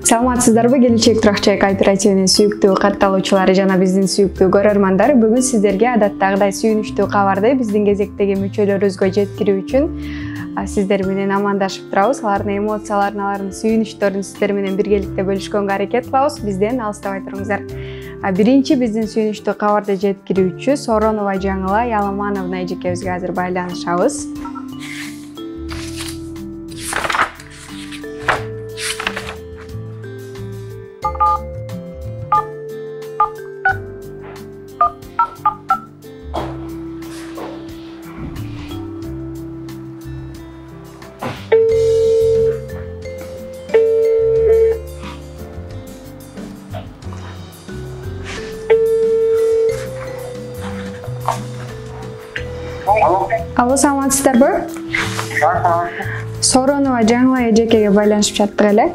Саламатсыздарбы, Келечек Турак-жай кооперативинин сүйүктүү катталуучулары жана биздин сүйүктүү көрөрмандар. Бүгүн сиздерге адаттагыдай сүйүнүчтүү кабарды биздин кезектеги мүчөлөрүбүзгө жеткирүү үчүн сиздер менен амандашып турабыз. Алардын эмоцияларын, алардын сүйүнүчтөрүн сиздер менен биргеликте бөлүшкөнгө аракет кылабыз. Бизден алыстабай туруңуздар. Биринчи биздин сүйүнүчтүү кабарды жеткирүүчү Соронова Жаңыла Яламановна эжекебизге азыр байланышабыз. Алло, саламатсыздарбы? Соронова Жаңыла эжекеге байланышып жаттык эле.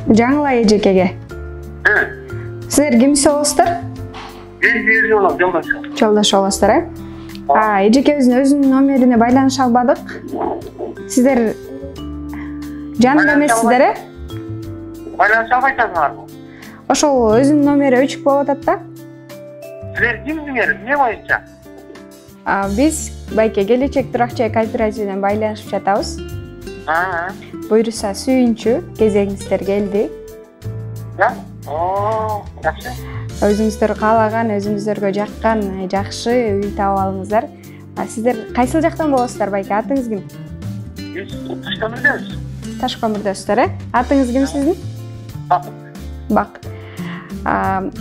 Жаңыла эжекеге. Сиздер кимсиз болосуздар? Жолдош болосуздар, э? Эжекебиздин өзүнүн номерине байланыша албадык. Сиздер жанында эмессиздер, э? Байланыша албайсыңарбы? Ошол өзүнүн номери өчүк болуп атат да. Силер кимсиңер? Эмне боюнча? Биз байке Келечек Турак-жай кооперативинен байланышып жатабыз. Буйруса сүйүнчү кезегиңиздер келди. Жакшы. Өзүңүздөр каалаган, өзүңүздөргө жаккан жакшы үй таап алыңыздар. Сиздер кайсыл жактан болосуздар байке? Атыңыз ким? Биз Ташкөмүрдөбүз. Ташкөмүрдөсүздөр, э? Атыңыз ким сиздин? Бак.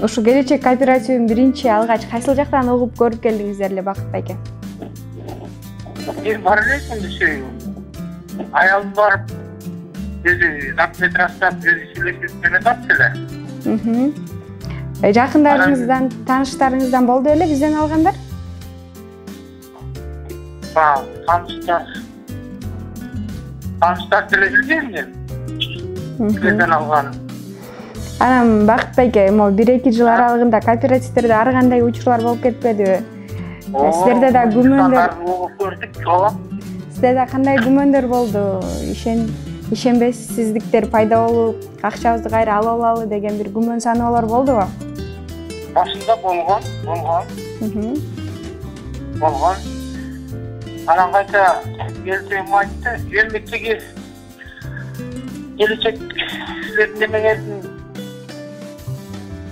Ушу Келечек кооперативин биринчи алгач кайсыл жактан угуп көрүп келдиңиздер эле Бакыт байке? Мен бар элесим дешей. Аялым барып, өзү документ растап, өзү сүйлөшүп жатат эле. Жакындарыңыздан, тааныштарыңыздан болду эле бизден алгандар? Тааныштар деле билбейм мен. Бизден алган. Анан Бакыт байке, могу 1-2 жыл аралыгында кооперативдерде ар кандай учурлар болуп кетпедиби? Сиздерде да күмөндөр көрдүк, ооба. Сиздерде кандай күмөндөр болду? Ишенбесиздиктер пайда болуп, акчабызды кайра ала алалы деген бир күмөн саноолор болдубу? Башында болгон. Анан кайта келсем айтты, эми тиги Келечек демегендин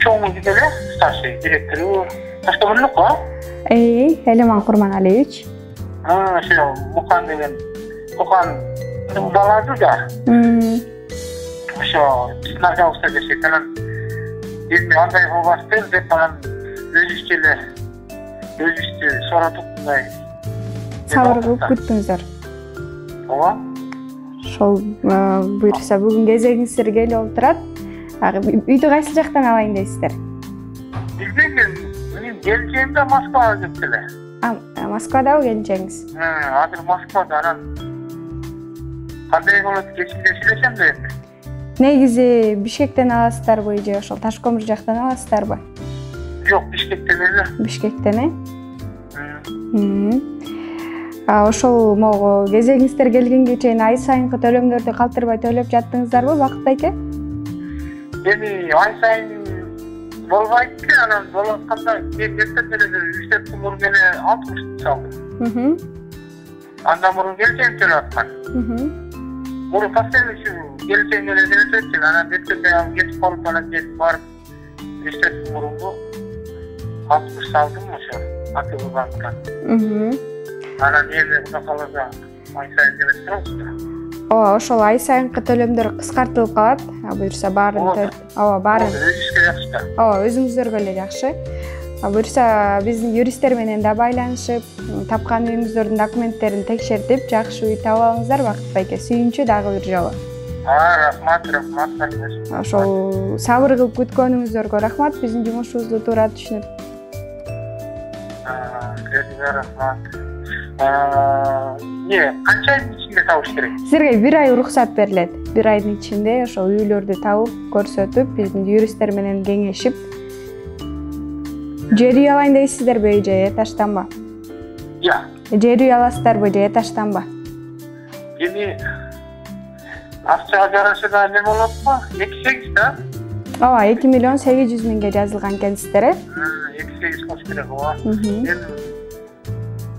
чоң деле, старший директору Ташкөмүрлүк го? Элеман Курманалиевич. Ошо Мукан деген Мукандын баласы да. Ошо биздин агабызда жашайт. Анан эми андай кылбаспен деп анан өзүбүздү соратып мындай сабыр кылып күттүңүздөр. Ооба. Ошол буйруса бүгүн кезегиңиздер келип олтурат. Үйдү кайсы жактан алайын дейсиздер? Билбейм мен келчегимде Москвага кетти эле. Москвадабы келчегиңиз? Азыр Москвада, анан кандай болот кечинде сүйлөшөм да эми. Негизи Бишкектен аласыздарбы же ошол Ташкөмүр жактан аласыздарбы? Жок, Бишкектен эле. Бишкектен, Ошол могу кезегиңиздер келгенге чейин ай сайынкы төлөмдөрдү калтырбай төлөп жаттыңыздарбы, Бакыт байке? Эми ай сайын болбойт, анан болуп атканда мен эртең эле 3 мурун эле 60 салдым. Андан мурун келчегим төлөп аткан. Мурун постоянно келчегим эле төлөп, анан эртең ал кетип калып, анан кетип барып 3 мурунду 60 салдым ошо АТБ банктан. Анан эми кудай кааласа ай сайын төлөп турабыз. Ошол ай сайынкы төлөмдөр кыскартылып калат. Буйруса баарын өзүбүзгө жакшы. Өзүңүздөргө эле жакшы. Буйруса биздин юристтер менен да байланышып, тапкан үйүңүздөрдүн документтерин текшертип, жакшы үй таап алыңыздар, Бакыт байке. Сүйүнчү дагы бир жолу. Рахмат. Ошол сабыр кылып күткөнүңүздөргө рахмат. Биздин жумушубузду туура түшүнүп. Рахмат. Канча айдын ичинде табыш керек? Силерге 1 ай уруксат берилет. 1 айдын ичинде ошол үйлөрдү табып, көрсөтүп, биздин юристтер менен кеңешип, жер үй алайын дейсиздерби же этажданбы? Жер үй аласыздарбы же этажданбы? Эми Акчага жараша да не болот го? 2-8 да? Ооба, 2.800.000 жазылган экенсиздер, э? 2-8 кош керек ооба. Мен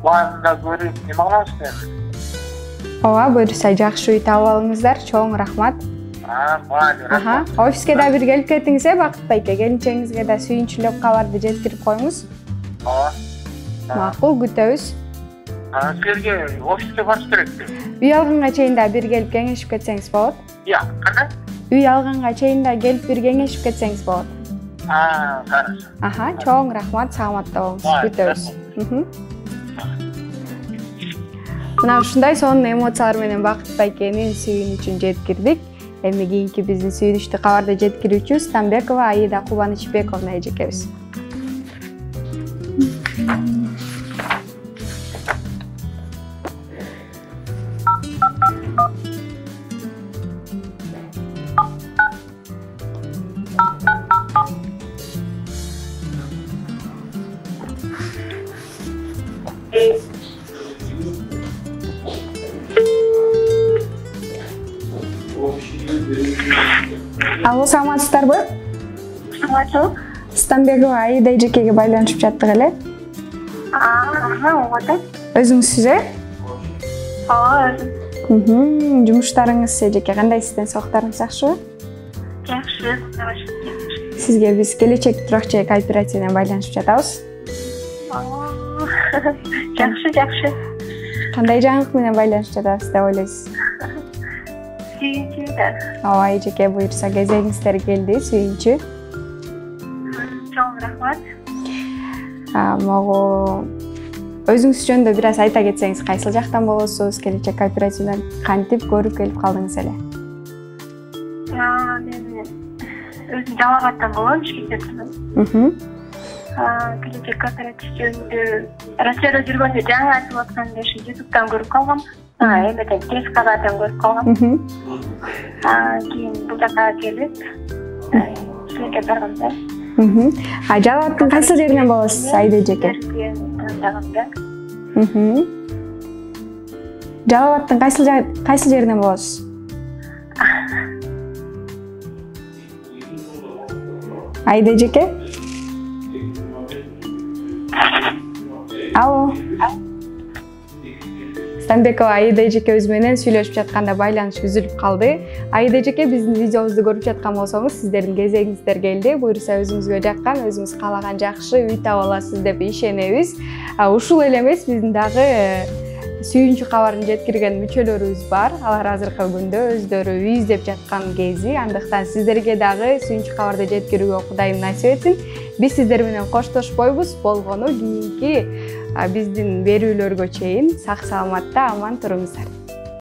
планда көрүп неме кылабыз? Ооба, буюрса жакшы үй таап алыңыздар. Чоң рахмат. Рахмат. Офиске да бир келип кетиңиз, Бакыт байке. Келинчеңизге да сүйүнчүлүк кабарды жеткирип коюңуз. Ооба. Макул, күтөбүз. Силерге офиске барыш керек. Үй алганга чейин да бир келип кеңешип кетсеңиз болот. Кандай? Үй алганга чейин да келип бир кеңешип кетсеңиз болот. Хорошо. Чоң рахмат, саламатта болуңуз. Күтөбүз. Мына ушундай сонун эмоциялар менен Бакыт байкенин сүйүнүчүн жеткирдик. Эми кийинки биздин сүйүнүчтүү кабарды жеткирүүчү Станбекова Аида Кубанычбековна эжекебиз. Алло, саламатсыздарбы? Саламатсызбы? Станбекова Аида эжекеге байланышып жаттык эле. Ооба. Өзүңүзсүз, э? Ооба, өзүм. Жумуштарыңыз эжеке кандай, сиздин соктарыңыз жакшыбы? Жакшы. Сизге биз келечек турак жай кооперативинен байланышып жатабыз. Жакшы. Кандай жаңылык менен байланышып жатабыз деп ойлойсуз? Сүйүнчү да. Ооба, эжеке, буюрса кезегиңиздер келди, сүйүнчү. Чоң рахмат. Могу өзүңүз жөнүндө бир аз айта кетсеңиз, кайсыл жактан болосуз, келечек кооперативинен кантип көрүп келип калдыңыз эле? Мен өзүм Жалал Абадтан болом, Бишкектен. Келечек кооператив жөнүндө Россияда жүргөндө жаңы айтып атканда ушу YouTube'дан көрүп калгам. Эметен телескадардан көрүп калгам. Кийин бул жака келип, силерге барганда. Жалал Абадтын кайсыл жеринен болосуз, Аида эжеке? Жалал Абадтын кайсыл жеринен болосуз? Аида эжеке? Алло. Станбекова Аида эжекебиз менен сүйлөшүп жатканда байланыш үзүлүп калды. Аида эжеке, биздин видеобузду көрүп жаткан болсоңуз, сиздердин кезегиңиздер келди. Буюрса өзүңүзгө жаккан, өзүңүз каалаган жакшы үй таап аласыз деп ишенебиз. Ушул эле эмес, биздин дагы сүйүнчү кабарын жеткирген мүчөлөрүбүз бар. Алар азыркы күндө өздөрү үй издеп жаткан кези. Андыктан сиздерге дагы сүйүнчү кабарды жеткирүүгө Кудайым насип этсин. Биз сиздер менен коштошпойбуз. Болгону кийинки биздин берүүлөргө чейин сак саламатта аман туруңуздар.